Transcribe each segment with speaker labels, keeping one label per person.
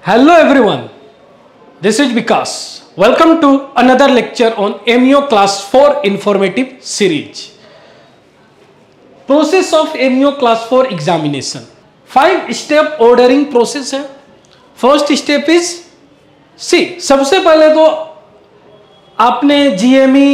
Speaker 1: Hello everyone, this is Vikas. Welcome to another lecture on MEO Class 4 Informative Series. Process of MEO Class 4 examination. 5-step ordering process है. First step is सबसे पहले तो आपने GME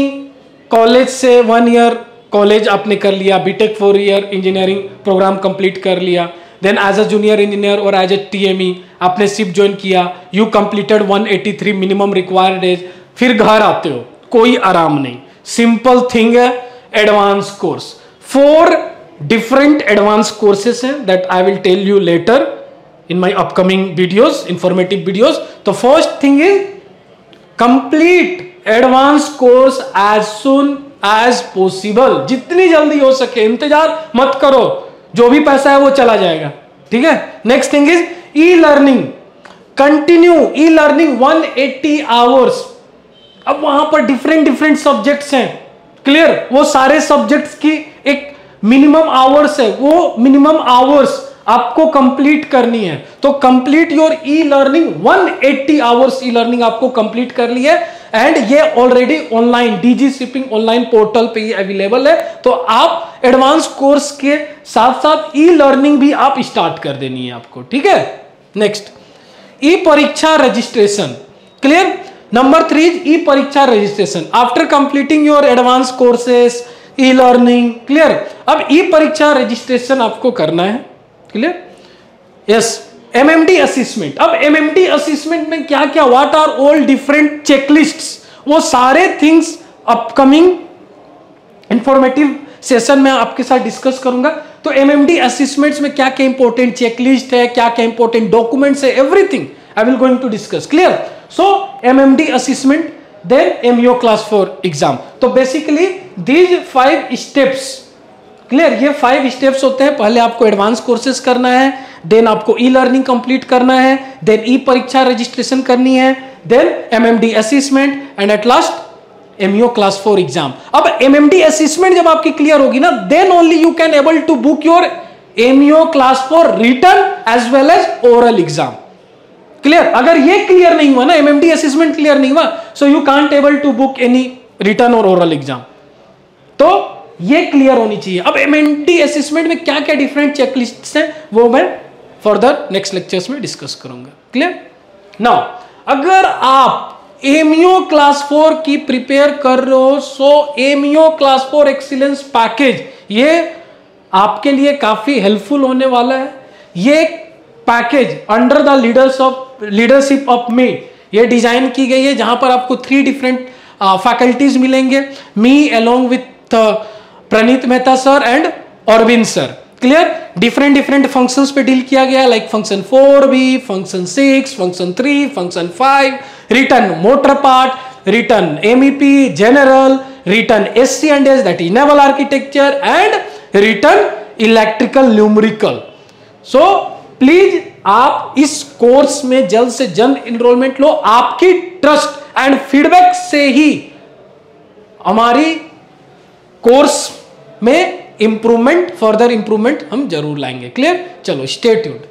Speaker 1: college से 1 year college आपने कर लिया, BTech 4 year engineering program complete कर लिया. Then as a junior engineer और एज ए TME आपने शिफ्ट ज्वाइन किया. You completed 183 minimum required age. फिर घर आते हो, कोई आराम नहीं. सिंपल थिंग है, advance course. 4 different advance courses हैं that I will tell you later in my upcoming videos, informative videos. तो first thing is complete advance course as soon as possible. जितनी जल्दी हो सके, इंतजार मत करो, जो भी पैसा है वो चला जाएगा. ठीक है. Next thing is e learning. Continue e learning 180 hours. अब वहां पर डिफरेंट सब्जेक्ट्स हैं. क्लियर. वो सारे सब्जेक्ट्स की एक मिनिमम आवर्स है, वो मिनिमम आवर्स आपको कंप्लीट करनी है. तो complete your e learning. 180 hours e learning आपको कंप्लीट कर ली है एंड ये already online DG shipping online portal पे ही अवेलेबल है. तो आप एडवांस कोर्स के साथ साथ ई लर्निंग भी आप स्टार्ट कर देनी है आपको. ठीक है. नेक्स्ट, ई परीक्षा रजिस्ट्रेशन. क्लियर. नंबर 3 इज ई परीक्षा registration. After completing your advance courses, e learning. Clear. अब ई परीक्षा रजिस्ट्रेशन आपको करना है. क्लियर. यस. MMD assessment. अब MMD असेसमेंट में क्या क्या, what are all different checklists, वो सारे थिंग्स अपकमिंग इंफॉर्मेटिव सेशन में आपके साथ डिस्कस करूंगा. तो MMD असेसमेंट्स में क्या क्या इंपॉर्टेंट चेकलिस्ट है, क्या क्या इंपॉर्टेंट डॉक्यूमेंट्स है, everything I will going to discuss. Clear. So MMD assessment, then MEO class 4 exam. तो बेसिकली दीज 5 स्टेप्स. क्लियर. ये 5 स्टेप्स होते हैं. पहले आपको एडवांस कोर्सेज करना है, देन आपको ई लर्निंग कंप्लीट करना है, देन ई परीक्षा रजिस्ट्रेशन करनी है, then MMD assessment and at last MEO class 4 exam. अब MMD असेसमेंट जब आपकी क्लियर होगी ना, then only you can able to book your MEO class 4 written as well as oral exam. Clear. अगर ये क्लियर नहीं हुआ ना, MMD असेसमेंट क्लियर नहीं हुआ, so you can't able to book any written और ओरल एग्जाम. तो ये क्लियर होनी चाहिए. अब MMD असेसमेंट में क्या क्या डिफरेंट चेकलिस्ट्स हैं वो मैं फर्दर नेक्स्ट लेक्चर्स में डिस्कस करूंगा. क्लियर. नाउ अगर आप MEO क्लास 4 की प्रिपेयर कर रहे हो, सो MEO क्लास 4 एक्सीलेंस पैकेज ये आपके लिए काफी हेल्पफुल होने वाला है. ये package under the leadership of me ये डिजाइन की गई है, जहां पर आपको 3 डिफरेंट फैकल्टीज मिलेंगे. Me along with Praneet Mehta sir and Arvind sir. Clear. Different functions पे डील किया गया, like function 4B, function 6, function 3, function 5, return motor part, return MEP general, return SC&S that is naval architecture and return electrical numerical. So please आप इस course में जल्द से जल्द enrolment लो. आपकी ट्रस्ट एंड फीडबैक से ही हमारी कोर्स में इंप्रूवमेंट, फर्दर इंप्रूवमेंट हम जरूर लाएंगे. क्लियर. चलो, स्टे ट्यून्ड.